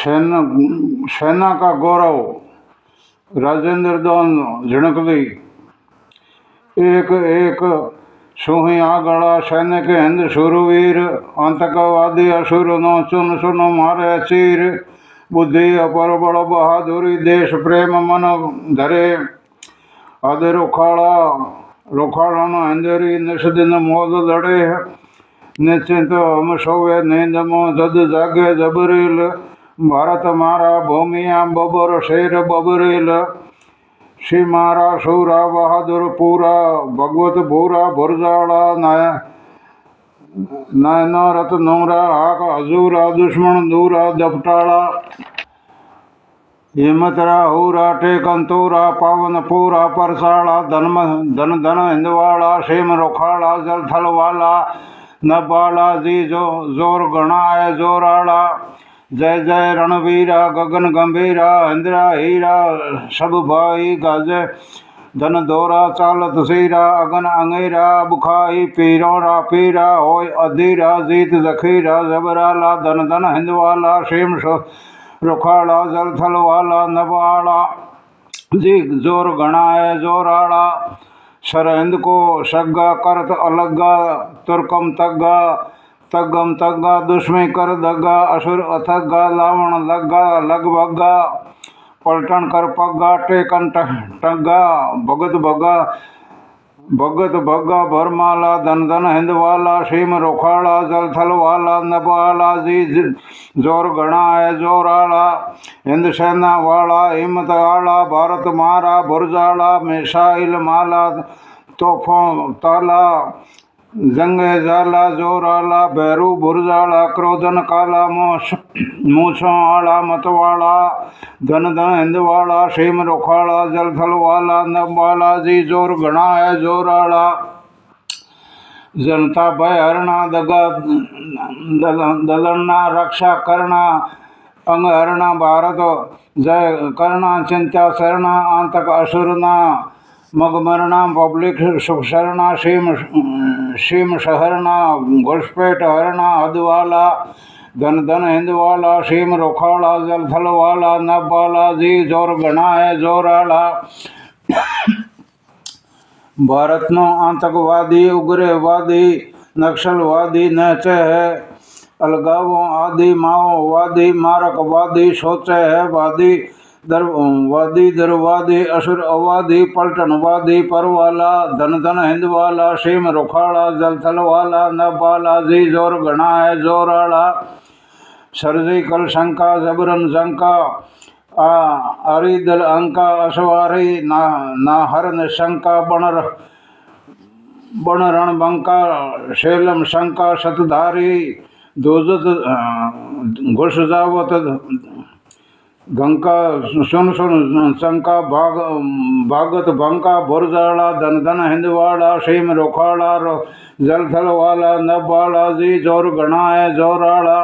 सेना का गौरव राजेंद्र दान झिणकदी। एक एक सोही आगड़ा सैनिक हिंद शूरवीर, आतंकवादी असुर नो चुन चुन मारे चीर। बुद्धि अपर बड़ बहादुरी, देश प्रेम मन धरे। आदे रोखाड़ा नो अंधेरी, निस दिन मौज लड़े। निश्चिंत हम सोवे नींद मो, जद जागे जबरील। भारत मारा भूमिया बबर शेर बबरील। श्री मारा शूरा बहादुर पूरा, भगवत भूरा भुरजाड़ा। नयना रत नूरा, हाक हजूरा, दुश्मन दूरा दपटाड़ा। हिम्मतरा हूरा, टेकन तूरा, पावन पूरा परसाड़ा। धन धन हिंदवाड़ा, शेम रोखाड़ा, जल थल वाला। नबाला जी जोर गणाए जोराड़ा। जय जय रणवीरा, गगन गंभीरा। इंदिरा हीरा, सब भाई गाजे। धन दोरा चालत सीरा, अगन अंगेरा। बुखाई पीरोरा पीरा, होय अधीरा। जीत जखीरा जबराला, धन धन हिंदवाला। शेम रुखाड़ा, जल थल वाला। नबाला जी जोर गणाए जोराड़ा। सरहिंद को सग्गा, करत अलग्गा। तुर्कम तग्गा, तग्गम तग्गा। दुश्मन कर दग्गा, असुर अथग्गा। लावण लग्गा लगभग्गा, पलटन कर पग्गा। टेकन टग्गा, भगत भग्गा भरमाला। धन धन हिंदवाला, सीम रोखाड़ा, जल थल वाला। नबाला जी जोर गणाए जोराला। हिंद सेना वाला, हिम्मत आला। भारत मारा भुरजाड़ा, मिसाइल माला। तोफों ताला, जंगे जाला जोराला। भैरू भुरजाड़ा, क्रोधन काला। मूछों आला मतवाड़ा। धन धन हिंदवाड़ा, सीम रोखाड़ा, जल थल वाला। नबाला जी जोर गणाए जोराला। जनता भय हरणा, दगा दलना। रक्षा करना अंग हरणा, भारत जय करना। चिंता शरणा, आतंक असुरना। मग मरना, पब्लिक सुख शरणा। सीम शहरना, घुसपैठ हरणा। हदवाला, धन धन हिंदवाला। सीम रोखाड़ा, जल थल वाला। नबाला जी जोर गणाए जोराला। भारत नो आतंकवादी, उग्रवादी, नक्सलवादी नचे है। अलगावों आदि माओवादी, मारकवादी सोचे है वादी। वादी दरवादी, असुर अवादी। पलटनवादी परवाला, धन धन हिंदवाला। सीम रोखाड़ा, जल थल वाला। नबाला जी जोर गणाए जोराला। सर्जिकल शंका, जबरन जंका। आरिदल अंका, असवारी ना हर निशंका। बण रणबंका, शैलम शंका। शतधारी घुस जावत गंका। सुन सुन शंका, भागत भंका। भुरजाड़ा, धन धन हिंदवाड़ा। सीम रोखाड़ा, जल थल वाला। नबाला जी जोर गणाए जोराड़ा।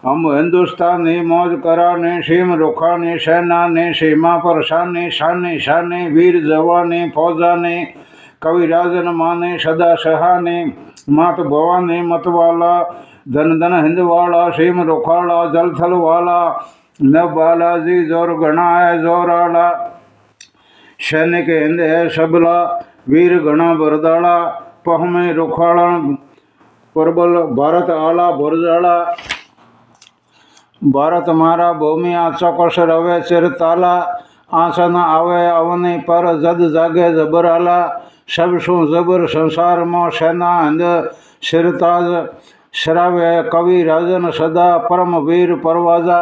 हम हिंदुस्तानी मौज कराने, सीम रोखानी। सेना ने सीमा पर शानी, शानी शानी। वीर जवानी फौजानी, कवि राजन माने। सदा सहानी, मात भवानी मतवाला। धन धन हिंदवाड़ा, सीम रोखाड़ा, जल थल वाला। नबाला जी जोर गणाए जोराड़ा। सैनिक हिंद है सबला, वीर गणा बरदाड़ा। पहमे रोखाड़ा, प्रबल भारत आला भुरजाड़ा। भारत मारा भूमिया, चौकस रवे चिर ताला। आसन आवे अवनी पर, जद जागे जबराला। सब सु जबर संसार मो, सेना हिंद सिरताज। शरावे कवि राजन सदा, परम वीर परवाजा।